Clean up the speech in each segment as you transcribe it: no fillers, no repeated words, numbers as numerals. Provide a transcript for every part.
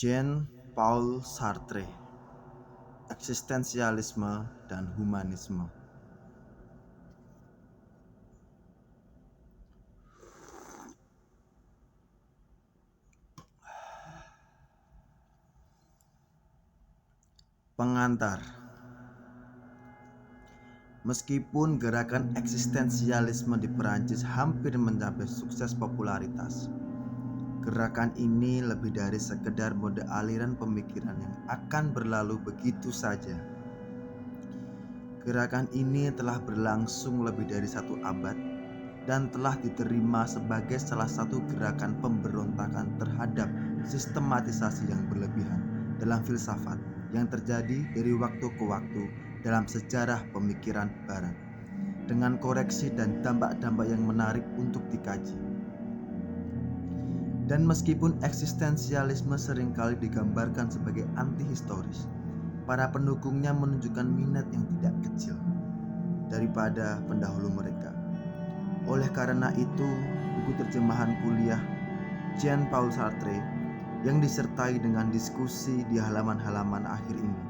Jean-Paul Sartre, eksistensialisme dan humanisme. Pengantar. Meskipun gerakan eksistensialisme di Perancis hampir mencapai sukses popularitas, gerakan ini lebih dari sekedar mode aliran pemikiran yang akan berlalu begitu saja. Gerakan ini telah berlangsung lebih dari 1 abad dan telah diterima sebagai salah satu gerakan pemberontakan terhadap sistematisasi yang berlebihan dalam filsafat yang terjadi dari waktu ke waktu dalam sejarah pemikiran Barat, dengan koreksi dan dampak-dampak yang menarik untuk dikaji. Dan meskipun eksistensialisme seringkali digambarkan sebagai anti-historis, para pendukungnya menunjukkan minat yang tidak kecil daripada pendahulu mereka. Oleh karena itu, buku terjemahan kuliah Jean-Paul Sartre yang disertai dengan diskusi di halaman-halaman akhir ini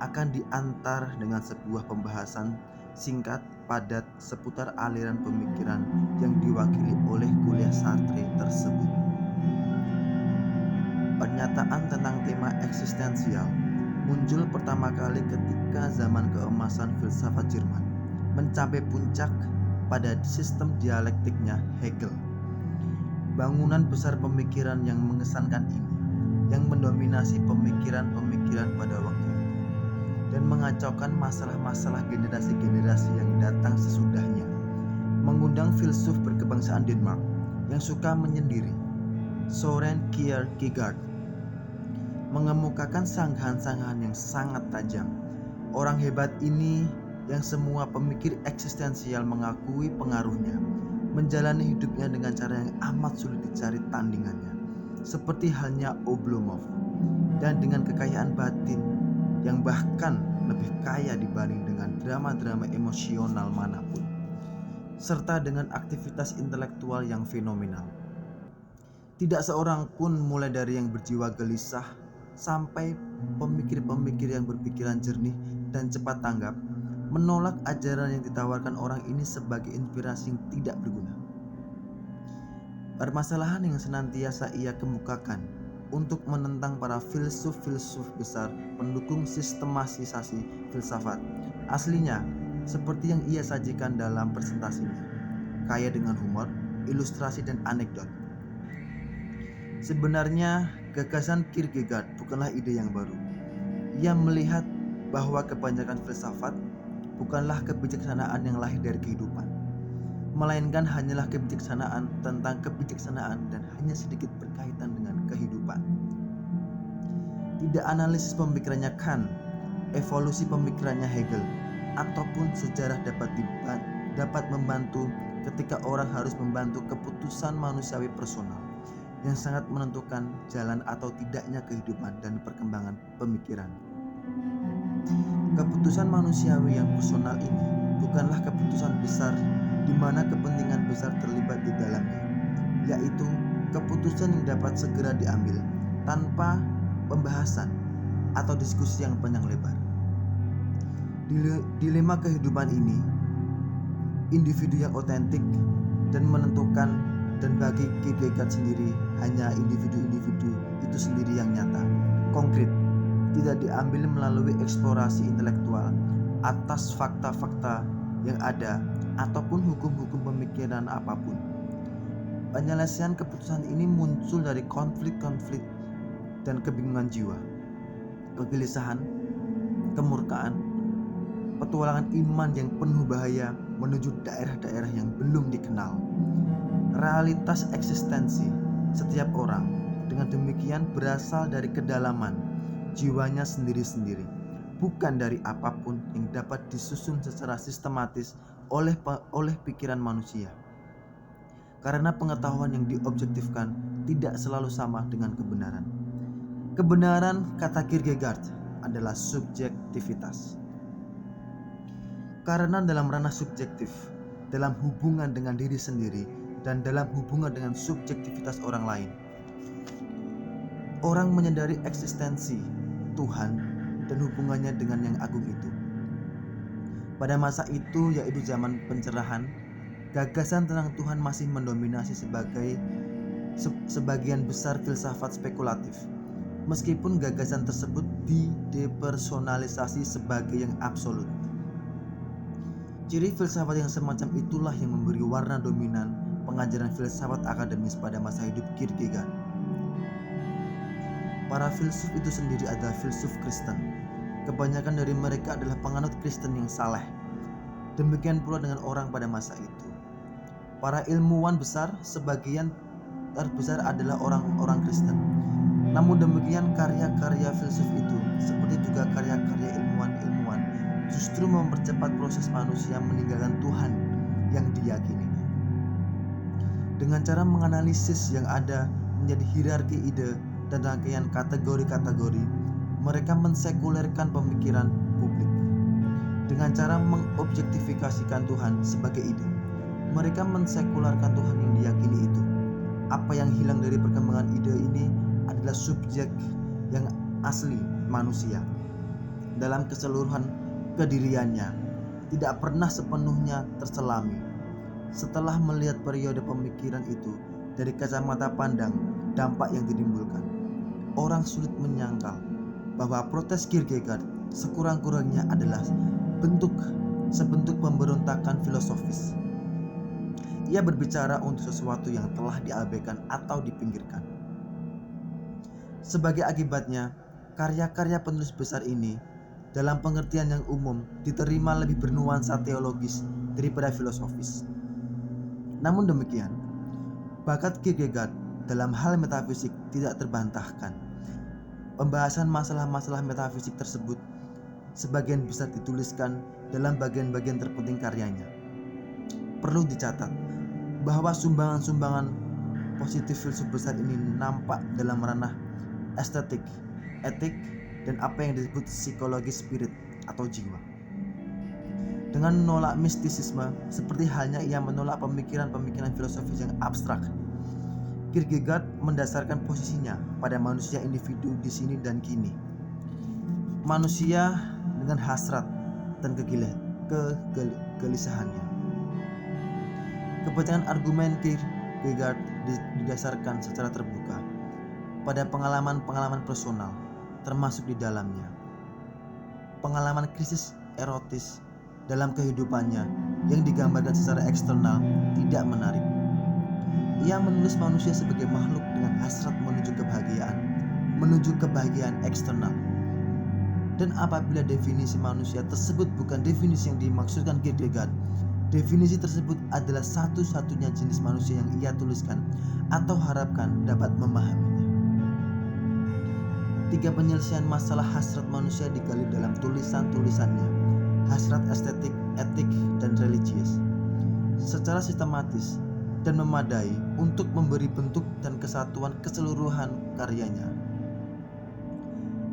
akan diantar dengan sebuah pembahasan singkat padat seputar aliran pemikiran yang diwakili oleh kuliah Sartre tersebut. Pernyataan tentang tema eksistensial muncul pertama kali ketika zaman keemasan filsafat Jerman mencapai puncak pada sistem dialektiknya Hegel. Bangunan besar pemikiran yang mengesankan ini yang mendominasi pemikiran-pemikiran pada waktu itu dan mengacaukan masalah-masalah generasi-generasi yang datang sesudahnya, mengundang filsuf berkebangsaan Denmark yang suka menyendiri, Søren Kierkegaard, mengemukakan sanggahan-sanggahan yang sangat tajam. Orang hebat ini yang semua pemikir eksistensial mengakui pengaruhnya, menjalani hidupnya dengan cara yang amat sulit dicari tandingannya, seperti halnya Oblomov, dan dengan kekayaan batin yang bahkan lebih kaya dibanding dengan drama-drama emosional manapun, serta dengan aktivitas intelektual yang fenomenal. Tidak seorang pun, mulai dari yang berjiwa gelisah sampai pemikir-pemikir yang berpikiran jernih dan cepat tanggap, menolak ajaran yang ditawarkan orang ini sebagai inspirasi yang tidak berguna. Permasalahan yang senantiasa ia kemukakan untuk menentang para filsuf-filsuf besar pendukung sistematisasi filsafat aslinya seperti yang ia sajikan dalam presentasinya, kaya dengan humor, ilustrasi, dan anekdot. Sebenarnya gagasan Kierkegaard bukanlah ide yang baru. Ia melihat bahwa kebanyakan filsafat bukanlah kebijaksanaan yang lahir dari kehidupan, melainkan hanyalah kebijaksanaan tentang kebijaksanaan dan hanya sedikit berkaitan dengan kehidupan. Tidak analisis pemikirannya Kant, evolusi pemikirannya Hegel, ataupun sejarah dapat membantu ketika orang harus membantu keputusan manusiawi personal yang sangat menentukan jalan atau tidaknya kehidupan dan perkembangan pemikiran. Keputusan manusiawi yang personal ini bukanlah keputusan besar di mana kepentingan besar terlibat di dalamnya, yaitu keputusan yang dapat segera diambil tanpa pembahasan atau diskusi yang panjang lebar. Dilema kehidupan ini, individu yang otentik dan menentukan, dan bagi Kierkegaard sendiri hanya individu-individu itu sendiri yang nyata, konkret, tidak diambil melalui eksplorasi intelektual atas fakta-fakta yang ada ataupun hukum-hukum pemikiran apapun. Penyelesaian keputusan ini muncul dari konflik-konflik dan kebingungan jiwa, kegelisahan, kemurkaan, petualangan iman yang penuh bahaya menuju daerah-daerah yang belum dikenal. Realitas eksistensi setiap orang dengan demikian berasal dari kedalaman jiwanya sendiri-sendiri, bukan dari apapun yang dapat disusun secara sistematis oleh pikiran manusia. Karena pengetahuan yang diobjektifkan tidak selalu sama dengan kebenaran. Kebenaran, kata Kierkegaard, adalah subjektivitas. Karena dalam ranah subjektif, dalam hubungan dengan diri sendiri dan dalam hubungan dengan subjektivitas orang lain, Orang menyadari eksistensi Tuhan dan hubungannya dengan yang agung itu. Pada masa itu, yaitu zaman pencerahan, gagasan tentang Tuhan masih mendominasi sebagian besar filsafat spekulatif. Meskipun gagasan tersebut didepersonalisasi sebagai yang absolut. Ciri filsafat yang semacam itulah yang memberi warna dominan pengajaran filsafat akademis pada masa hidup Kierkegaard. Para filsuf itu sendiri adalah filsuf Kristen. Kebanyakan dari mereka adalah penganut Kristen yang saleh. Demikian pula dengan orang pada masa itu. Para ilmuwan besar, sebagian terbesar adalah orang-orang Kristen. Namun demikian, karya-karya filsuf itu, seperti juga karya-karya ilmuwan-ilmuwan, justru mempercepat proses manusia meninggalkan Tuhan yang diyakininya. Dengan cara menganalisis yang ada menjadi hierarki ide dan rangkaian kategori-kategori, mereka mensekulerkan pemikiran publik. Dengan cara mengobjektifikasikan Tuhan sebagai ide, mereka mensekularkan Tuhan yang diyakini itu. Apa yang hilang dari perkembangan ide ini adalah subjek yang asli manusia dalam keseluruhan kediriannya, tidak pernah sepenuhnya terselami. Setelah melihat periode pemikiran itu dari kacamata pandang dampak yang ditimbulkan, orang sulit menyangkal bahwa protes Kierkegaard sekurang-kurangnya adalah sebentuk pemberontakan filosofis. Ia berbicara untuk sesuatu yang telah diabaikan atau dipinggirkan. Sebagai akibatnya, karya-karya penulis besar ini dalam pengertian yang umum diterima lebih bernuansa teologis daripada filosofis. Namun demikian, bakat Kierkegaard dalam hal metafisik tidak terbantahkan. Pembahasan masalah-masalah metafisik tersebut sebagian besar dituliskan dalam bagian-bagian terpenting karyanya. Perlu dicatat bahwa sumbangan-sumbangan positif filsuf besar ini nampak dalam ranah estetik, etik, dan apa yang disebut psikologi spirit atau jiwa. Dengan menolak mistisisme, seperti halnya ia menolak pemikiran-pemikiran filosofis yang abstrak, Kierkegaard mendasarkan posisinya pada manusia individu di sini dan kini. Manusia dengan hasrat dan kegelisahannya. Kebanyakan argumen Kierkegaard didasarkan secara terbuka pada pengalaman-pengalaman personal, termasuk di dalamnya pengalaman krisis erotis dalam kehidupannya yang digambarkan secara eksternal tidak menarik. Ia menulis manusia sebagai makhluk dengan hasrat menuju kebahagiaan eksternal. Dan apabila definisi manusia tersebut bukan definisi yang dimaksudkan Kierkegaard, definisi tersebut adalah satu-satunya jenis manusia yang ia tuliskan atau harapkan dapat memahaminya. 3 penyelesaian masalah hasrat manusia digali dalam tulisan-tulisannya: hasrat estetik, etik, dan religius, secara sistematis dan memadai untuk memberi bentuk dan kesatuan keseluruhan karyanya.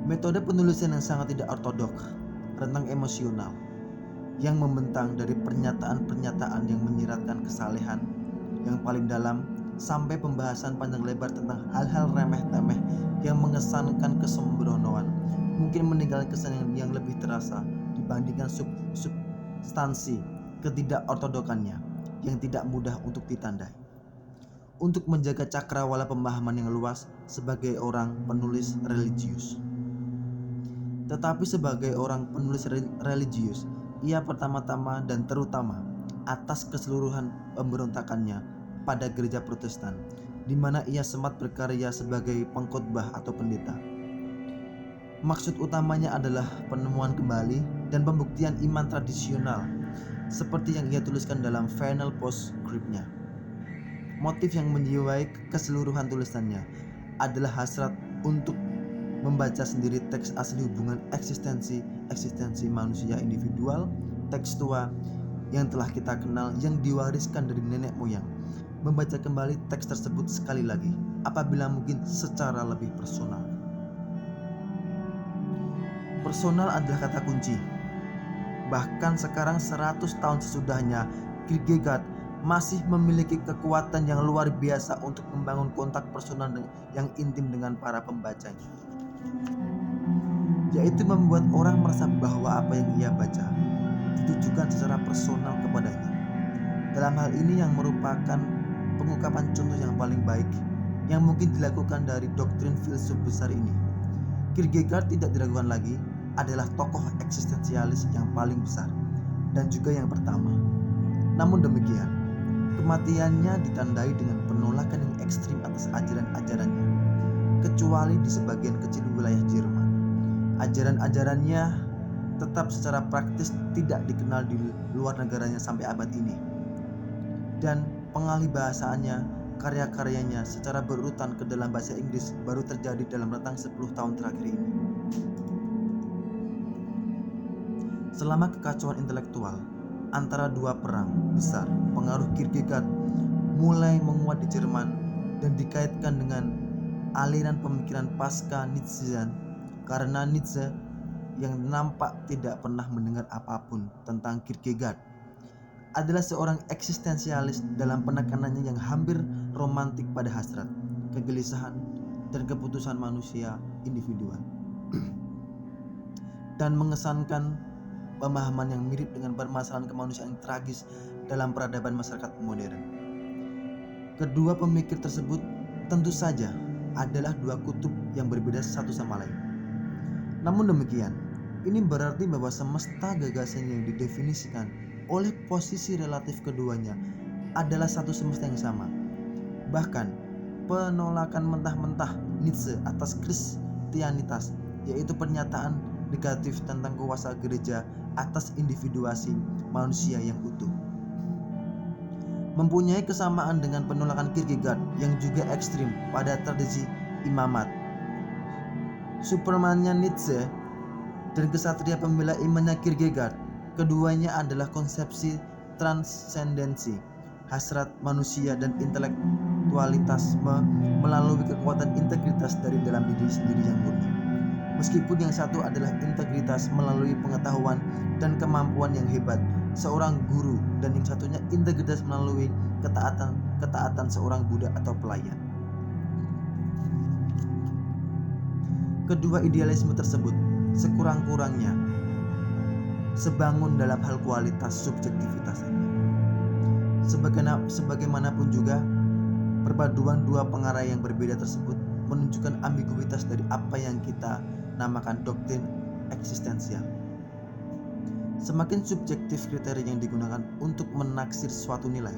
Metode penulisan yang sangat tidak ortodoks, rentang emosional, yang membentang dari pernyataan-pernyataan yang menyiratkan kesalehan yang paling dalam sampai pembahasan panjang lebar tentang hal-hal remeh-temeh yang mengesankan kesembronoan, mungkin meninggalkan kesan yang lebih terasa dibandingkan substansi ketidakortodokannya yang tidak mudah untuk ditandai. Untuk menjaga cakrawala pemahaman yang luas sebagai orang penulis religius. Tetapi sebagai orang penulis religius, ia pertama-tama dan terutama atas keseluruhan pemberontakannya pada gereja Protestan, di mana ia sempat berkarya sebagai pengkhotbah atau pendeta. Maksud utamanya adalah penemuan kembali dan pembuktian iman tradisional, seperti yang ia tuliskan dalam final postscriptnya. Motif yang menjiwai keseluruhan tulisannya adalah hasrat untuk membaca sendiri teks asli hubungan eksistensi manusia individual, tekstua yang telah kita kenal yang diwariskan dari nenek moyang. Membaca kembali teks tersebut sekali lagi, apabila mungkin secara lebih personal. Personal adalah kata kunci. Bahkan sekarang 100 tahun sesudahnya, Kierkegaard masih memiliki kekuatan yang luar biasa untuk membangun kontak personal yang intim dengan para pembacanya, yaitu membuat orang merasa bahwa apa yang ia baca ditujukan secara personal kepadanya. Dalam hal ini yang merupakan pengungkapan contoh yang paling baik yang mungkin dilakukan dari doktrin filsuf besar ini. Kierkegaard tidak diragukan lagi adalah tokoh eksistensialis yang paling besar dan juga yang pertama. Namun demikian, kematiannya ditandai dengan penolakan yang ekstrim atas ajaran-ajarannya, kecuali di sebagian kecil wilayah Jerman. Ajaran-ajarannya tetap secara praktis tidak dikenal di luar negaranya sampai abad ini. Dan pengalih bahasaannya, karya-karyanya secara berurutan ke dalam bahasa Inggris baru terjadi dalam rentang 10 tahun terakhir ini. Selama kekacauan intelektual antara dua perang besar, pengaruh Kierkegaard mulai menguat di Jerman dan dikaitkan dengan aliran pemikiran pasca Nietzschean, karena Nietzsche yang nampak tidak pernah mendengar apapun tentang Kierkegaard adalah seorang eksistensialis dalam penekanannya yang hampir romantik pada hasrat, kegelisahan, dan keputusan manusia individual dan mengesankan pemahaman yang mirip dengan permasalahan kemanusiaan yang tragis dalam peradaban masyarakat modern. Kedua pemikir tersebut tentu saja adalah dua kutub yang berbeda satu sama lain. Namun demikian, ini berarti bahwa semesta gagasan yang didefinisikan oleh posisi relatif keduanya adalah satu semesta yang sama. Bahkan, penolakan mentah-mentah Nietzsche atas Kristianitas, yaitu pernyataan negatif tentang kuasa gereja atas individuasi manusia yang utuh, mempunyai kesamaan dengan penolakan Kierkegaard yang juga ekstrim pada tradisi imamat. Supermannya Nietzsche dan kesatria pembela imannya Kierkegaard, keduanya adalah konsepsi transendensi, hasrat manusia dan intelektualitasme melalui kekuatan integritas dari dalam diri sendiri yang murni. Meskipun yang satu adalah integritas melalui pengetahuan dan kemampuan yang hebat seorang guru, dan yang satunya integritas melalui ketaatan seorang budak atau pelayan. Kedua idealisme tersebut sekurang-kurangnya sebangun dalam hal kualitas subjektivitasnya. Sebagaimanapun juga, perpaduan dua pengarah yang berbeda tersebut menunjukkan ambiguitas dari apa yang kita namakan doktrin eksistensial. Semakin subjektif kriteria yang digunakan untuk menaksir suatu nilai,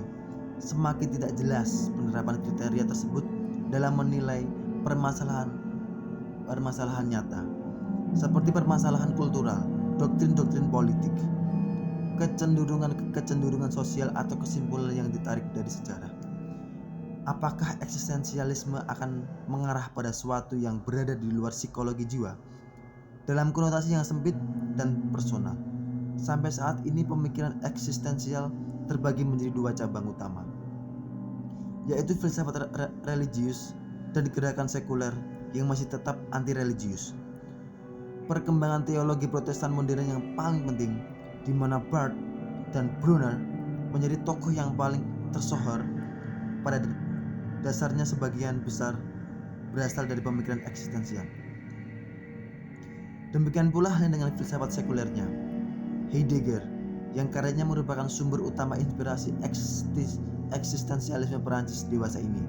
semakin tidak jelas penerapan kriteria tersebut dalam menilai permasalahan nyata, seperti permasalahan kultural, doktrin-doktrin politik, kecenderungan sosial atau kesimpulan yang ditarik dari sejarah. Apakah eksistensialisme akan mengarah pada suatu yang berada di luar psikologi jiwa dalam konotasi yang sempit dan personal? Sampai saat ini pemikiran eksistensial terbagi menjadi dua cabang utama, yaitu filsafat religius dan gerakan sekuler yang masih tetap anti-religius. Perkembangan teologi Protestan modern yang paling penting, di mana Barth dan Brunner menjadi tokoh yang paling tersohor, pada dasarnya sebagian besar berasal dari pemikiran eksistensial. Demikian pula halnya dengan filsafat sekulernya, Heidegger, yang karyanya merupakan sumber utama inspirasi eksistensialisme Perancis dewasa ini.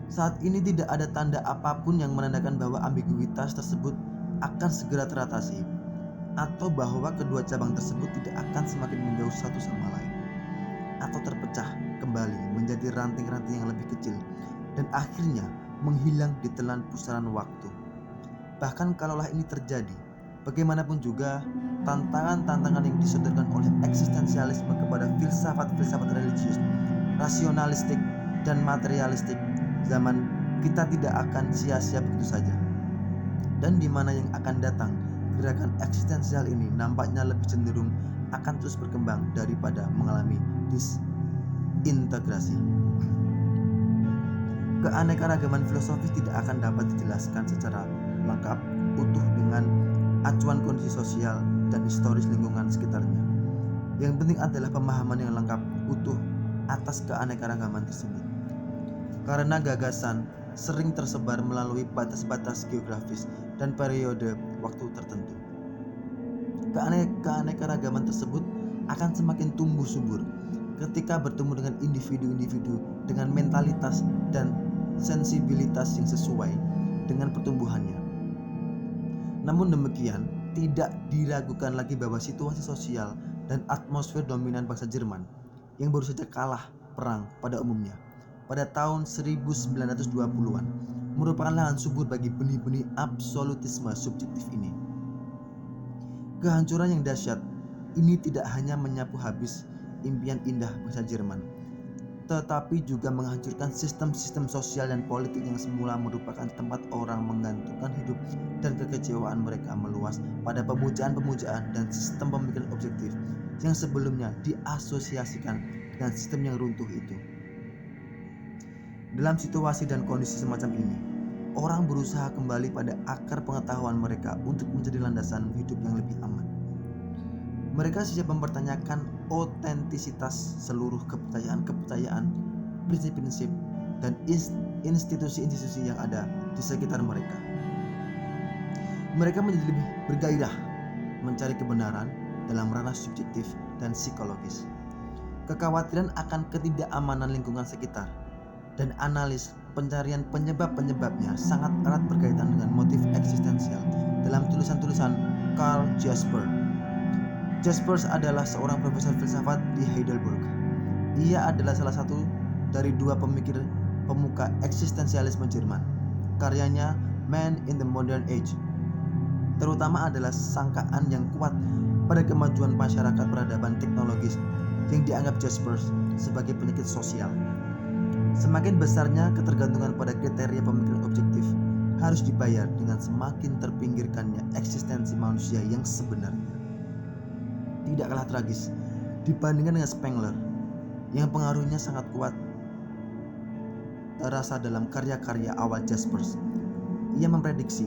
Saat ini tidak ada tanda apapun yang menandakan bahwa ambiguitas tersebut akan segera teratasi, atau bahwa kedua cabang tersebut tidak akan semakin menjauh satu sama lain, atau terpecah kembali menjadi ranting-ranting yang lebih kecil dan akhirnya menghilang di telan pusaran waktu. Bahkan kalaulah ini terjadi, bagaimanapun juga tantangan-tantangan yang disodorkan oleh eksistensialisme kepada filsafat-filsafat religius, rasionalistik, dan materialistik zaman kita tidak akan sia-sia begitu saja. Dan di mana yang akan datang, gerakan eksistensial ini nampaknya lebih cenderung akan terus berkembang daripada mengalami disintegrasi. Keanekaragaman filosofis tidak akan dapat dijelaskan secara lengkap, utuh dengan acuan kondisi sosial dan historis lingkungan sekitarnya. Yang penting adalah pemahaman yang lengkap utuh atas keanekaragaman tersebut. Karena gagasan sering tersebar melalui batas-batas geografis dan periode waktu tertentu. Keanekaragaman tersebut akan semakin tumbuh subur ketika bertemu dengan individu-individu dengan mentalitas dan sensibilitas yang sesuai dengan pertumbuhannya. Namun demikian, tidak diragukan lagi bahwa situasi sosial dan atmosfer dominan bangsa Jerman yang baru saja kalah perang pada umumnya pada tahun 1920-an merupakan lahan subur bagi benih-benih absolutisme subjektif ini. Kehancuran yang dahsyat ini tidak hanya menyapu habis impian indah bangsa Jerman, tetapi juga menghancurkan sistem-sistem sosial dan politik yang semula merupakan tempat orang menggantungkan hidup dan kekecewaan mereka meluas pada pemujaan-pemujaan dan sistem pemikiran objektif yang sebelumnya diasosiasikan dengan sistem yang runtuh itu. Dalam situasi dan kondisi semacam ini, orang berusaha kembali pada akar pengetahuan mereka untuk menjadi landasan hidup yang lebih aman. Mereka siap mempertanyakan otentisitas seluruh kepercayaan, prinsip-prinsip, dan institusi-institusi yang ada di sekitar mereka. Mereka menjadi lebih bergairah mencari kebenaran dalam ranah subjektif dan psikologis. Kekhawatiran akan ketidakamanan lingkungan sekitar dan analis pencarian penyebab-penyebabnya sangat erat berkaitan dengan motif eksistensial dalam tulisan-tulisan Karl Jaspers. Jaspers adalah seorang profesor filsafat di Heidelberg. Ia adalah salah satu dari dua pemikir pemuka eksistensialisme Jerman. Karyanya Man in the Modern Age terutama adalah sangkaan yang kuat pada kemajuan masyarakat peradaban teknologis yang dianggap Jaspers sebagai penyakit sosial. Semakin besarnya ketergantungan pada kriteria pemikiran objektif harus dibayar dengan semakin terpinggirkannya eksistensi manusia yang sebenarnya. Tidak kalah tragis dibandingkan dengan Spengler yang pengaruhnya sangat kuat terasa dalam karya-karya awal Jaspers. Ia memprediksi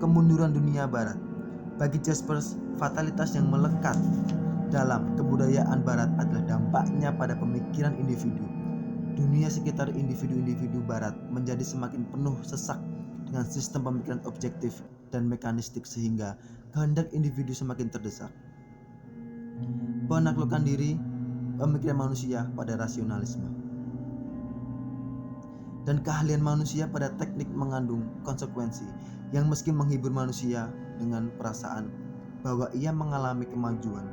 kemunduran dunia barat. Bagi Jaspers, fatalitas yang melekat dalam kebudayaan barat adalah dampaknya pada pemikiran individu. Dunia sekitar individu-individu barat menjadi semakin penuh sesak dengan sistem pemikiran objektif dan mekanistik sehingga kehendak individu semakin terdesak. Penaklukan diri pemikiran manusia pada rasionalisme dan keahlian manusia pada teknik mengandung konsekuensi yang meski menghibur manusia dengan perasaan bahwa ia mengalami kemajuan,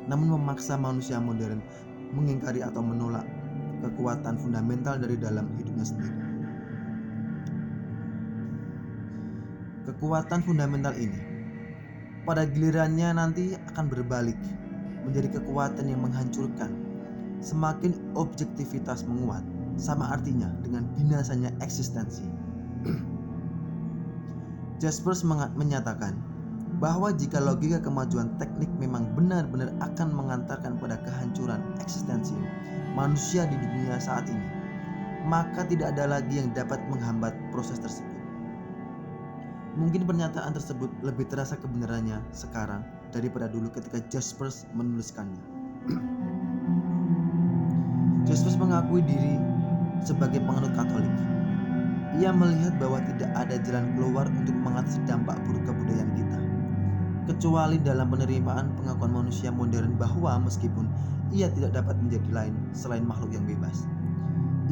namun memaksa manusia modern mengingkari atau menolak kekuatan fundamental dari dalam hidupnya sendiri. Kekuatan fundamental ini pada gilirannya nanti akan berbalik menjadi kekuatan yang menghancurkan. Semakin objektivitas menguat, sama artinya dengan binasanya eksistensi. Jaspers menyatakan bahwa jika logika kemajuan teknik memang benar-benar akan mengantarkan pada kehancuran eksistensi manusia di dunia saat ini, maka tidak ada lagi yang dapat menghambat proses tersebut. Mungkin pernyataan tersebut lebih terasa kebenarannya sekarang daripada dulu ketika Jaspers menuliskannya. Jaspers mengakui diri sebagai penganut Katolik. Ia melihat bahwa tidak ada jalan keluar untuk mengatasi dampak buruk kebudayaan kita, kecuali dalam penerimaan pengakuan manusia modern bahwa meskipun ia tidak dapat menjadi lain selain makhluk yang bebas,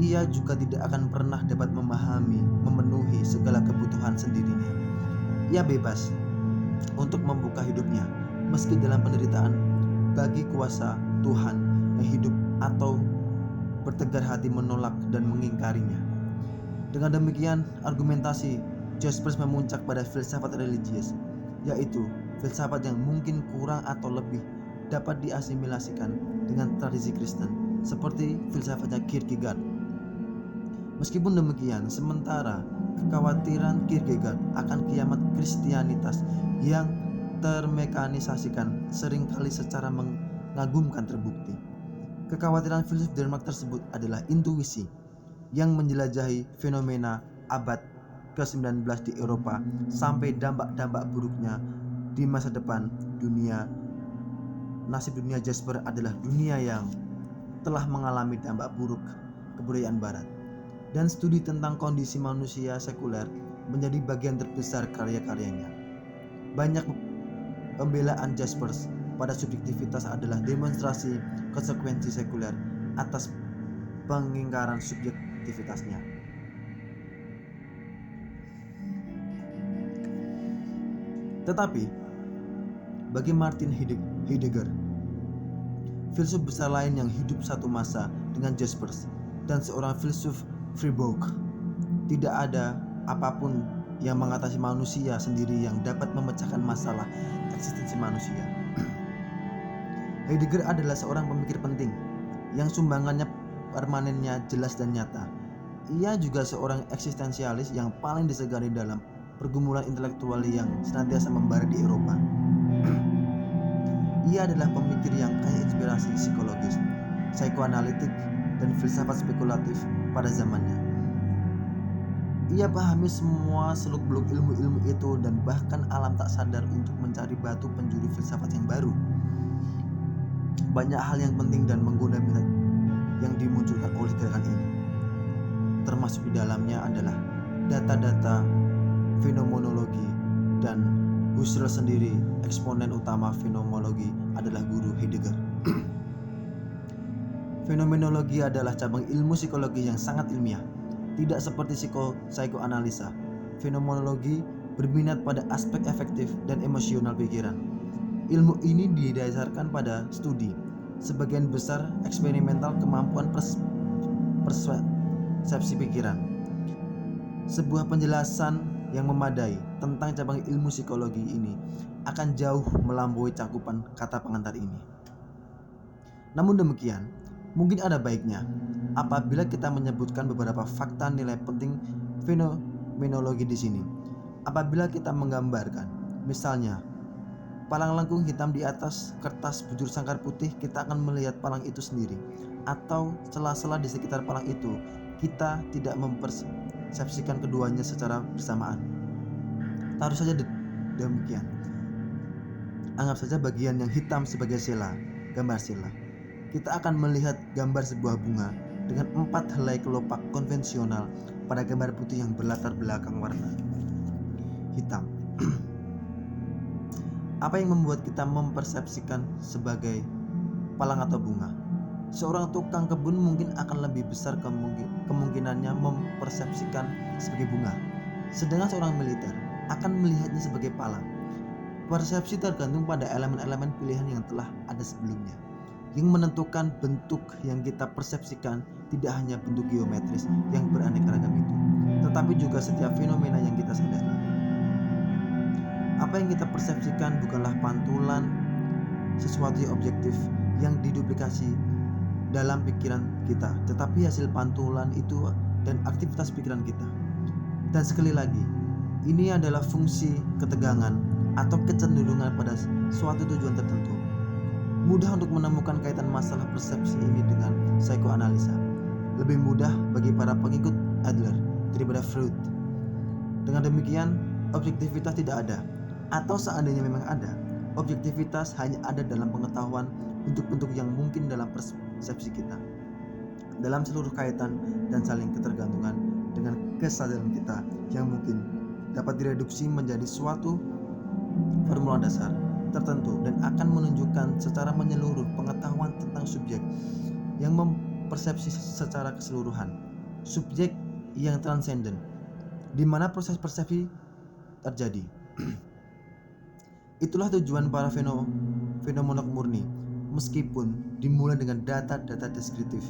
ia juga tidak akan pernah dapat memenuhi segala kebutuhan sendirinya. Ia bebas untuk membuka hidupnya meski dalam penderitaan bagi kuasa Tuhan yang hidup atau bertegar hati menolak dan mengingkarinya. Dengan demikian, argumentasi Jaspers memuncak pada filsafat religius, yaitu filsafat yang mungkin kurang atau lebih dapat diasimilasikan dengan tradisi Kristen, seperti filsafatnya Kierkegaard. Meskipun demikian, sementara kekhawatiran Kierkegaard akan kiamat Kristianitas yang termekanisasikan seringkali secara mengagumkan terbukti. Kekhawatiran filsuf Denmark tersebut adalah intuisi yang menjelajahi fenomena abad ke-19 di Eropa sampai dampak-dampak buruknya di masa depan dunia. Nasib dunia Jaspers adalah dunia yang telah mengalami dampak buruk kebudayaan barat, dan studi tentang kondisi manusia sekuler menjadi bagian terbesar karya-karyanya. Banyak pembelaan Jaspers pada subjektivitas adalah demonstrasi konsekuensi sekuler atas pengingkaran subjektivitasnya. Tetapi bagi Martin Heidegger, filsuf besar lain yang hidup satu masa dengan Jaspers dan seorang filsuf Freiburg, tidak ada apapun yang mengatasi manusia sendiri yang dapat memecahkan masalah eksistensi manusia. Heidegger adalah seorang pemikir penting yang sumbangannya permanennya jelas dan nyata. Ia juga seorang eksistensialis yang paling disegani dalam pergumulan intelektual yang senantiasa membara di Eropa. Ia adalah pemikir yang kaya inspirasi psikologis, psikoanalitik, dan filsafat spekulatif pada zamannya. Ia pahami semua seluk-beluk ilmu-ilmu itu dan bahkan alam tak sadar untuk mencari batu penjuru filsafat yang baru. Banyak hal yang penting dan menggoda minat yang dimunculkan oleh gerakan ini. Termasuk di dalamnya adalah data-data fenomenologi, dan Husserl sendiri, eksponen utama fenomenologi, adalah guru Heidegger. Fenomenologi adalah cabang ilmu psikologi yang sangat ilmiah, tidak seperti psikoanalisa. Fenomenologi berminat pada aspek efektif dan emosional pikiran. Ilmu ini didasarkan pada studi, sebagian besar eksperimental kemampuan persepsi pikiran. Sebuah penjelasan yang memadai tentang cabang ilmu psikologi ini akan jauh melampaui cakupan kata pengantar ini. Namun demikian, mungkin ada baiknya apabila kita menyebutkan beberapa fakta nilai penting fenomenologi di sini. Apabila kita menggambarkan, misalnya, palang lengkung hitam di atas kertas bujur sangkar putih, kita akan melihat palang itu sendiri, atau celah-celah di sekitar palang itu. Kita tidak mempersepsikan keduanya secara bersamaan. Taruh saja demikian. Anggap saja bagian yang hitam sebagai sela, gambar sela. Kita akan melihat gambar sebuah bunga dengan 4 helai kelopak konvensional pada gambar putih yang berlatar belakang warna hitam. Apa yang membuat kita mempersepsikan sebagai palang atau bunga? Seorang tukang kebun mungkin akan lebih besar kemungkinannya mempersepsikan sebagai bunga, sedangkan seorang militer akan melihatnya sebagai palang. Persepsi tergantung pada elemen-elemen pilihan yang telah ada sebelumnya, yang menentukan bentuk yang kita persepsikan. Tidak hanya bentuk geometris yang beraneka ragam itu, tetapi juga setiap fenomena yang kita sadari. Apa yang kita persepsikan bukanlah pantulan sesuatu yang objektif yang diduplikasi dalam pikiran kita, tetapi hasil pantulan itu dan aktivitas pikiran kita. Dan sekali lagi, ini adalah fungsi ketegangan atau kecenderungan pada suatu tujuan tertentu. Mudah untuk menemukan kaitan masalah persepsi ini dengan psikoanalisa. Lebih mudah bagi para pengikut Adler daripada Freud. Dengan demikian, objektivitas tidak ada, atau seandainya memang ada, objektivitas hanya ada dalam pengetahuan bentuk-bentuk yang mungkin dalam persepsi kita, dalam seluruh kaitan dan saling ketergantungan dengan kesadaran kita yang mungkin dapat direduksi menjadi suatu formula dasar tertentu dan akan menunjukkan secara menyeluruh pengetahuan tentang subjek yang mempersepsi secara keseluruhan, subjek yang transenden, di mana proses persepsi terjadi. Itulah tujuan para fenomenolog murni, meskipun dimulai dengan data-data deskriptif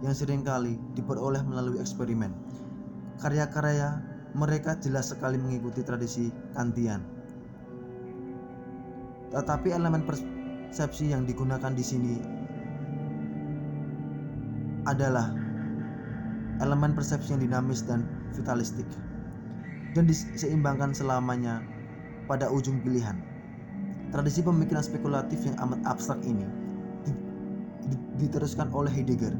yang seringkali diperoleh melalui eksperimen. Karya-karya mereka jelas sekali mengikuti tradisi Kantian. Tetapi elemen persepsi yang digunakan di sini adalah elemen persepsi yang dinamis dan vitalistik, dan diseimbangkan selamanya pada ujung pilihan. Tradisi pemikiran spekulatif yang amat abstrak ini diteruskan oleh Heidegger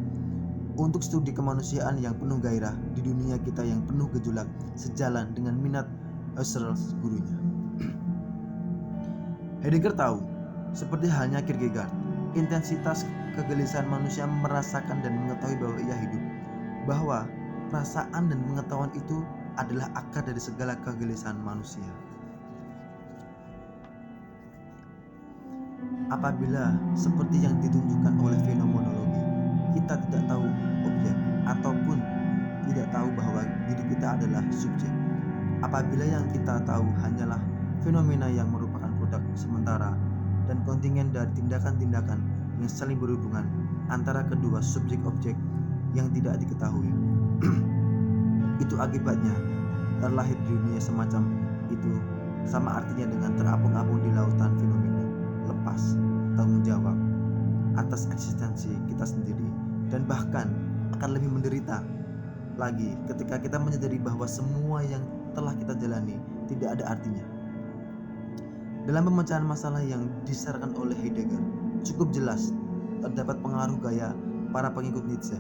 untuk studi kemanusiaan yang penuh gairah di dunia kita yang penuh gejolak, sejalan dengan minat Husserl gurunya. Heidegger tahu, seperti halnya Kierkegaard, intensitas kegelisahan manusia merasakan dan mengetahui bahwa ia hidup, bahwa perasaan dan pengetahuan itu adalah akar dari segala kegelisahan manusia. Apabila seperti yang ditunjukkan oleh fenomenologi, kita tidak tahu objek ataupun tidak tahu bahwa diri kita adalah subjek. Apabila yang kita tahu hanyalah fenomena yang merupakan produk sementara dan kontingen dari tindakan-tindakan yang saling berhubungan antara kedua subjek objek yang tidak diketahui. Itu akibatnya terlahir di dunia semacam itu sama artinya dengan terapung-apung di lautan fenomena, lepas tanggung jawab atas eksistensi kita sendiri, dan bahkan akan lebih menderita lagi ketika kita menyadari bahwa semua yang telah kita jalani tidak ada artinya. Dalam pemecahan masalah yang disarankan oleh Heidegger, cukup jelas terdapat pengaruh gaya para pengikut Nietzsche.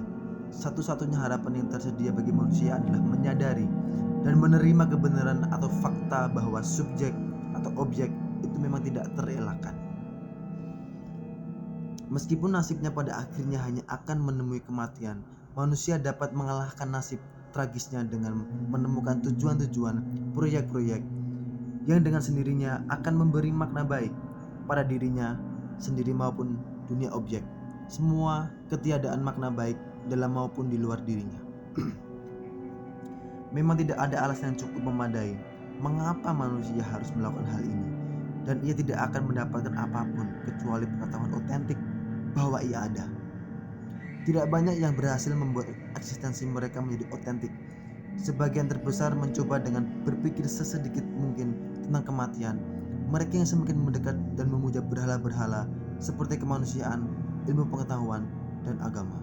Satu-satunya harapan yang tersedia bagi manusia adalah menyadari dan menerima kebenaran atau fakta bahwa subjek atau objek itu memang tidak terelakkan. Meskipun nasibnya pada akhirnya hanya akan menemui kematian, manusia dapat mengalahkan nasib tragisnya dengan menemukan tujuan-tujuan, proyek-proyek yang dengan sendirinya akan memberi makna baik pada dirinya sendiri maupun dunia objek. Semua ketiadaan makna baik dalam maupun di luar dirinya. Memang tidak ada alasan yang cukup memadai mengapa manusia harus melakukan hal ini, dan ia tidak akan mendapatkan apapun kecuali pengetahuan otentik bahwa ia ada. Tidak banyak yang berhasil membuat eksistensi mereka menjadi otentik. Sebagian terbesar mencoba dengan berpikir sesedikit mungkin tentang kematian. Mereka yang semakin mendekat dan memuja berhala-berhala seperti kemanusiaan, ilmu pengetahuan, dan agama.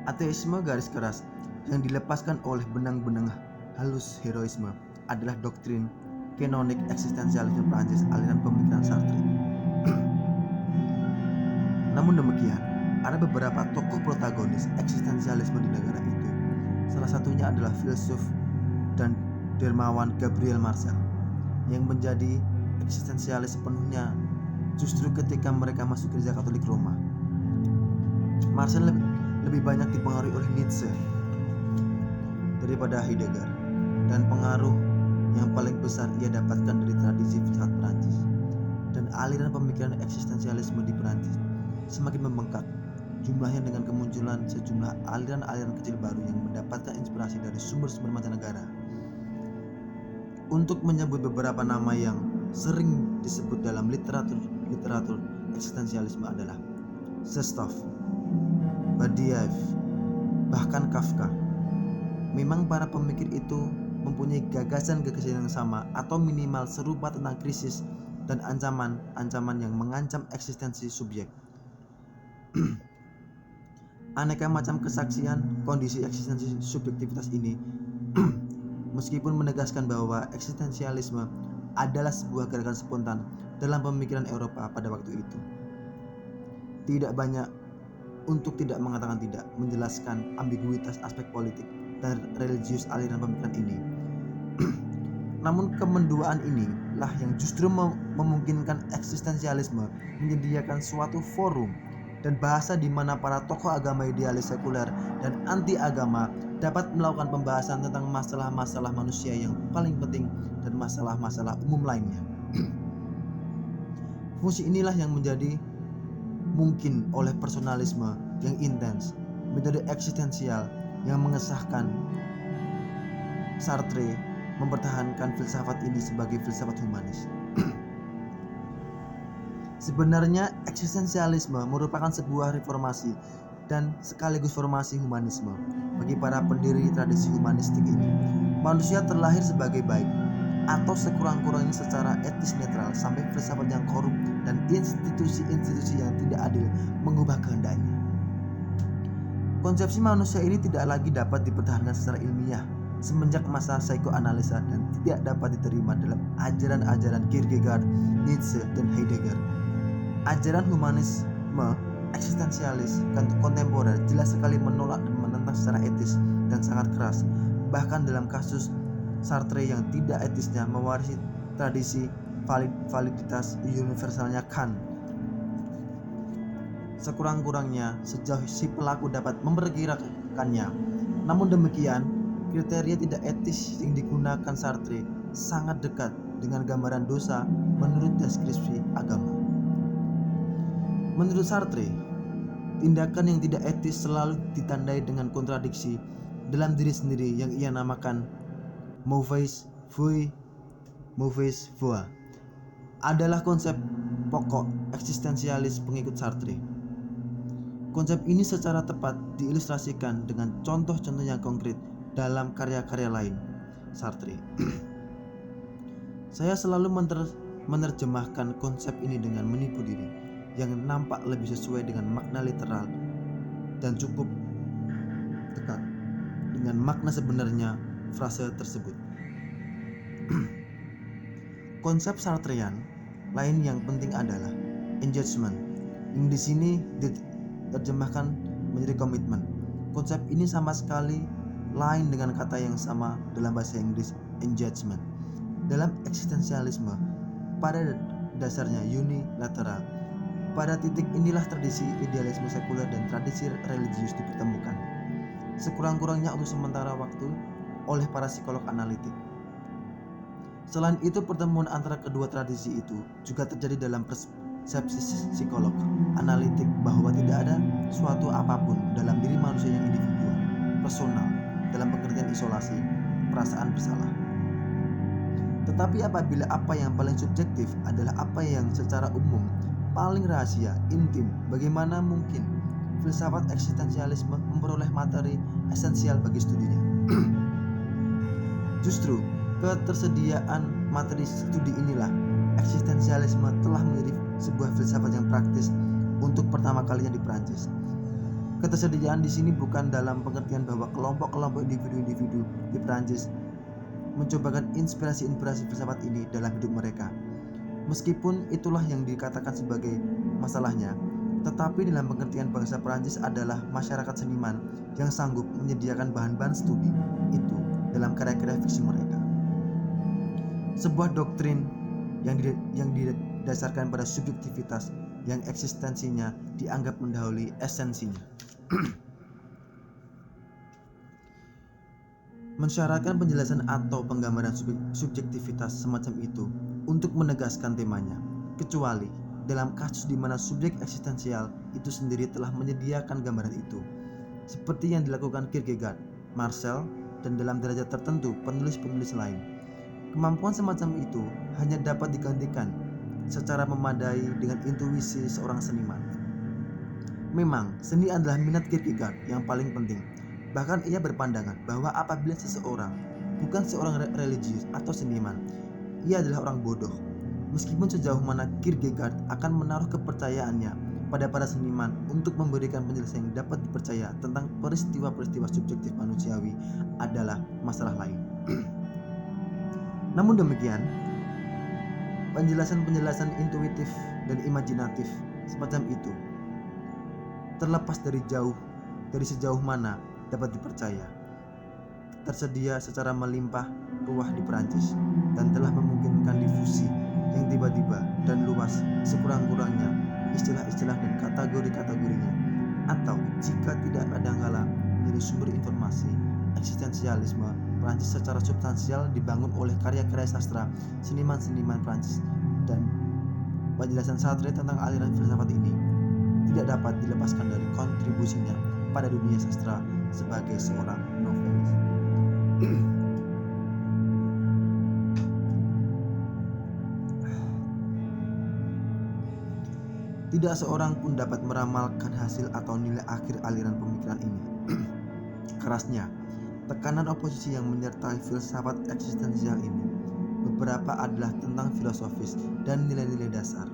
Ateisme garis keras yang dilepaskan oleh benang-benang halus heroisme adalah doktrin kanonik eksistensialisme Prancis, aliran pemikiran Sartre. Namun demikian, ada beberapa tokoh protagonis eksistensialisme di negara itu. Salah satunya adalah filsuf dan dermawan Gabriel Marcel yang menjadi eksistensialis sepenuhnya justru ketika mereka masuk gereja Katolik Roma. Marcel lebih banyak dipengaruhi oleh Nietzsche daripada Heidegger, dan pengaruh yang paling besar ia dapatkan dari tradisi filsafat Prancis. Dan aliran pemikiran eksistensialisme di Prancis semakin membengkak jumlahnya dengan kemunculan sejumlah aliran-aliran kecil baru yang mendapatkan inspirasi dari sumber-sumber mancanegara. Untuk menyebut beberapa nama yang sering disebut dalam literatur eksistensialisme adalah Zestov, Badiaev, bahkan Kafka. Memang para pemikir itu mempunyai gagasan-gagasan yang sama atau minimal serupa tentang krisis dan ancaman yang mengancam eksistensi subjek. Aneka macam kesaksian kondisi eksistensi subjektivitas ini meskipun menegaskan bahwa eksistensialisme adalah sebuah gerakan spontan dalam pemikiran Eropa pada waktu itu. Tidak banyak untuk tidak mengatakan tidak menjelaskan ambiguitas aspek politik dan religius aliran pemikiran ini. Namun kemenduaan inilah yang justru memungkinkan eksistensialisme menyediakan suatu forum dan bahasa di mana para tokoh agama idealis sekuler dan anti agama dapat melakukan pembahasan tentang masalah-masalah manusia yang paling penting dan masalah-masalah umum lainnya. Fungsi inilah yang menjadi mungkin oleh personalisme yang intens, metode eksistensial yang mengesahkan Sartre mempertahankan filsafat ini sebagai filsafat humanis. Sebenarnya eksistensialisme merupakan sebuah reformasi dan sekaligus formasi humanisme. Bagi para pendiri tradisi humanistik ini, manusia terlahir sebagai baik atau sekurang-kurangnya secara etis netral, sampai filsafat yang korup dan institusi-institusi yang tidak adil mengubah kehendaknya. Konsepsi manusia ini tidak lagi dapat dipertahankan secara ilmiah semenjak masa psikoanalisa dan tidak dapat diterima dalam ajaran-ajaran Kierkegaard, Nietzsche, dan Heidegger. Ajaran humanisme eksistensialis kontemporer jelas sekali menolak dan menentang secara etis dan sangat keras. Bahkan dalam kasus Sartre yang tidak etisnya mewarisi tradisi validitas universalnya Kant. Sekurang-kurangnya sejauh si pelaku dapat memperkirakannya. Namun demikian, kriteria tidak etis yang digunakan Sartre sangat dekat dengan gambaran dosa menurut deskripsi agama. Menurut Sartre, tindakan yang tidak etis selalu ditandai dengan kontradiksi dalam diri sendiri yang ia namakan mauvaise foi, mauvaise foi, adalah konsep pokok eksistensialis pengikut Sartre. Konsep ini secara tepat diilustrasikan dengan contoh-contoh yang konkret dalam karya-karya lain Sartre. Saya selalu menerjemahkan konsep ini dengan menipu diri yang nampak lebih sesuai dengan makna literal dan cukup dekat dengan makna sebenarnya frase tersebut. Konsep Sartrean lain yang penting adalah engagement, yang di sini diterjemahkan menjadi komitmen. Konsep ini sama sekali lain dengan kata yang sama dalam bahasa Inggris engagement. Dalam eksistensialisme, pada dasarnya unilateral. Pada titik inilah tradisi idealisme sekuler dan tradisi religius dipertemukan, sekurang-kurangnya untuk sementara waktu, oleh para psikolog analitik. Selain itu, pertemuan antara kedua tradisi itu juga terjadi dalam persepsi psikolog analitik bahwa tidak ada suatu apapun dalam diri manusia yang individual, personal, dalam pengertian isolasi, perasaan bersalah. Tetapi apabila apa yang paling subjektif adalah apa yang secara umum paling rahasia, intim, bagaimana mungkin filsafat eksistensialisme memperoleh materi esensial bagi studinya? Justru ketersediaan materi studi inilah eksistensialisme telah menjadi sebuah filsafat yang praktis untuk pertama kalinya di Prancis. Ketersediaan di sini bukan dalam pengertian bahwa kelompok-kelompok individu-individu di Prancis mencobakan inspirasi-inspirasi filsafat ini dalam hidup mereka. Meskipun itulah yang dikatakan sebagai masalahnya, tetapi dalam pengertian bangsa Prancis adalah masyarakat seniman yang sanggup menyediakan bahan-bahan studi itu dalam karya-karya fiksi mereka. Sebuah doktrin yang didasarkan pada subjektivitas yang eksistensinya dianggap mendahului esensinya. Mensyaratkan penjelasan atau penggambaran subjektivitas semacam itu untuk menegaskan temanya, kecuali dalam kasus di mana subjek eksistensial itu sendiri telah menyediakan gambaran itu, seperti yang dilakukan Kierkegaard, Marcel, dan dalam derajat tertentu penulis-penulis lain. Kemampuan semacam itu hanya dapat digantikan secara memadai dengan intuisi seorang seniman. Memang, seni adalah minat Kierkegaard yang paling penting. Bahkan ia berpandangan bahwa apabila seseorang bukan seorang religius atau seniman, ia adalah orang bodoh. Meskipun sejauh mana Kierkegaard akan menaruh kepercayaannya pada para seniman untuk memberikan penjelasan yang dapat dipercaya tentang peristiwa-peristiwa subjektif manusiawi adalah masalah lain. Namun demikian, penjelasan-penjelasan intuitif dan imajinatif semacam itu, terlepas dari sejauh mana dapat dipercaya, tersedia secara melimpah ruah di Perancis dan telah memungkinkan difusi yang tiba-tiba dan luas sekurang-kurangnya istilah-istilah dan kategori-kategorinya, atau jika tidak kadangkala menjadi sumber informasi. Eksistensialisme Perancis secara substansial dibangun oleh karya-karya sastra seniman-seniman Perancis, dan penjelasan Sartre tentang aliran filsafat ini tidak dapat dilepaskan dari kontribusinya pada dunia sastra sebagai seorang novelis. Tidak seorang pun dapat meramalkan hasil atau nilai akhir aliran pemikiran ini. Kerasnya, tekanan oposisi yang menyertai filsafat eksistensial ini, beberapa adalah tentang filosofis dan nilai-nilai dasar,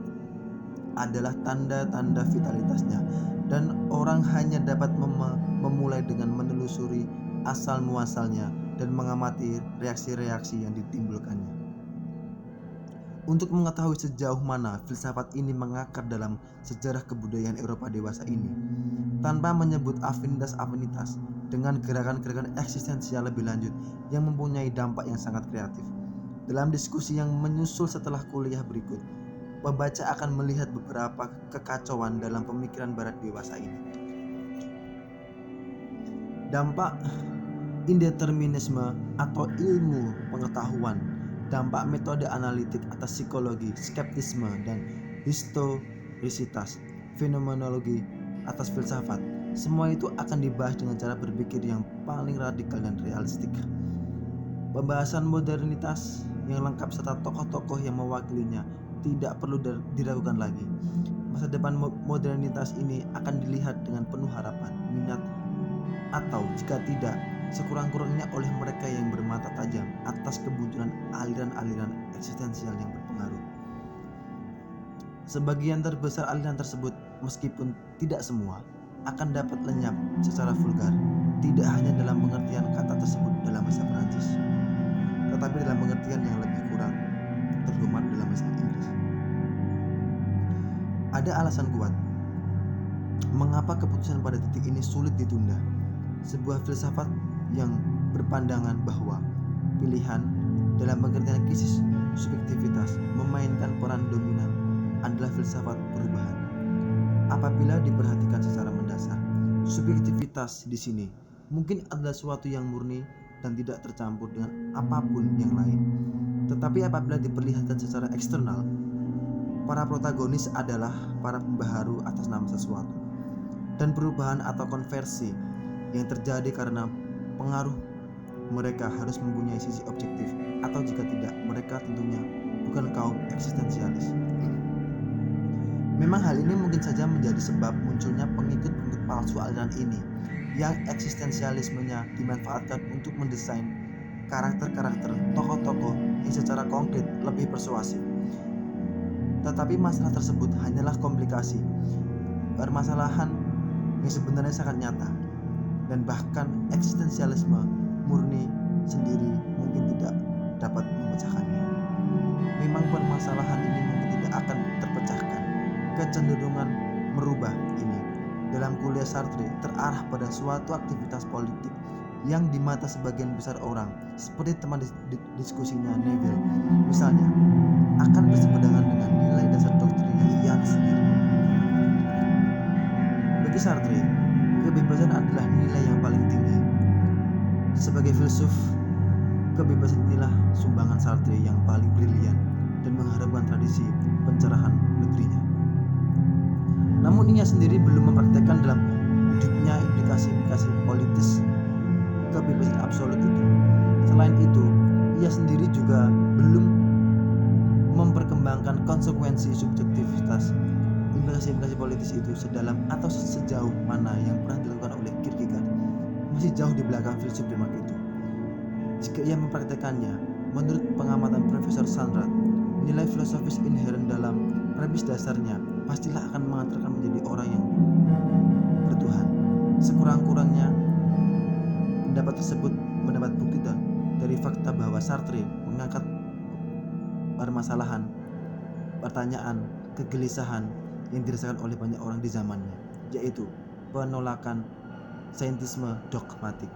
adalah tanda-tanda vitalitasnya, dan orang hanya dapat memulai dengan menelusuri asal-muasalnya dan mengamati reaksi-reaksi yang ditimbulkannya. Untuk mengetahui sejauh mana filsafat ini mengakar dalam sejarah kebudayaan Eropa dewasa ini, tanpa menyebut afinitas-afinitas dengan gerakan-gerakan eksistensial lebih lanjut yang mempunyai dampak yang sangat kreatif. Dalam diskusi yang menyusul setelah kuliah berikut, pembaca akan melihat beberapa kekacauan dalam pemikiran barat dewasa ini. Dampak indeterminisme atau ilmu pengetahuan, dampak metode analitik atas psikologi, skeptisme dan historisitas, fenomenologi atas filsafat. Semua itu akan dibahas dengan cara berpikir yang paling radikal dan realistik. Pembahasan modernitas yang lengkap serta tokoh-tokoh yang mewakilinya tidak perlu diragukan lagi. Masa depan modernitas ini akan dilihat dengan penuh harapan, minat, atau jika tidak, sekurang-kurangnya oleh mereka yang bermata tajam atas kemunculan aliran-aliran eksistensial yang berpengaruh. Sebagian terbesar aliran tersebut, meskipun tidak semua, akan dapat lenyap secara vulgar, tidak hanya dalam pengertian kata tersebut dalam bahasa Perancis, tetapi dalam pengertian yang lebih kurang terhormat dalam bahasa Inggris. Ada alasan kuat mengapa keputusan pada titik ini sulit ditunda. Sebuah filsafat yang berpandangan bahwa pilihan dalam pengertian krisis subjektivitas memainkan peran dominan adalah filsafat perubahan. Apabila diperhatikan secara mendasar, subjektivitas di sini mungkin adalah suatu yang murni dan tidak tercampur dengan apapun yang lain. Tetapi apabila diperlihatkan secara eksternal, para protagonis adalah para pembaharu atas nama sesuatu. Dan perubahan atau konversi yang terjadi karena pengaruh mereka harus mempunyai sisi objektif, atau jika tidak, mereka tentunya bukan kaum eksistensialis. Memang hal ini mungkin saja menjadi sebab munculnya pengikut-pengikut palsu aliran ini yang eksistensialismenya dimanfaatkan untuk mendesain karakter-karakter tokoh-tokoh yang secara konkret lebih persuasif. Tetapi masalah tersebut hanyalah komplikasi permasalahan yang sebenarnya sangat nyata, dan bahkan eksistensialisme murni sendiri mungkin tidak dapat memecahkannya. Memang permasalahan ini mungkin tidak akan terpecahkan. Kecenderungan merubah ini dalam kuliah Sartre terarah pada suatu aktivitas politik yang di mata sebagian besar orang, seperti teman diskusinya Neville misalnya, akan berseberangan dengan nilai dasar doktrin yang ia sendiri. Bagi Sartre, kebebasan adalah nilai yang paling tinggi. Sebagai filsuf, kebebasan inilah sumbangan Sartre yang paling brilian dan mengharapkan tradisi pencerahan negerinya. Namun ia sendiri belum mempraktekkan dalam hidupnya implikasi-implikasi politis kebebasan absolut itu. Selain itu, ia sendiri juga belum memperkembangkan konsekuensi subjektivitas implikasi-implikasi politis itu sedalam atau sejauh mana yang pernah dilakukan oleh Kierkegaard. Masih jauh di belakang filsuf Denmark itu. Jika ia mempraktekannya, menurut pengamatan Profesor Sandrat, nilai filosofis inheren dalam premis dasarnya pastilah akan mengantarkan menjadi orang yang bertuhan. Sekurang-kurangnya pendapat tersebut mendapat bukti dari fakta bahwa Sartre mengangkat permasalahan, pertanyaan, kegelisahan yang dirasakan oleh banyak orang di zamannya, yaitu penolakan saintisme dogmatik.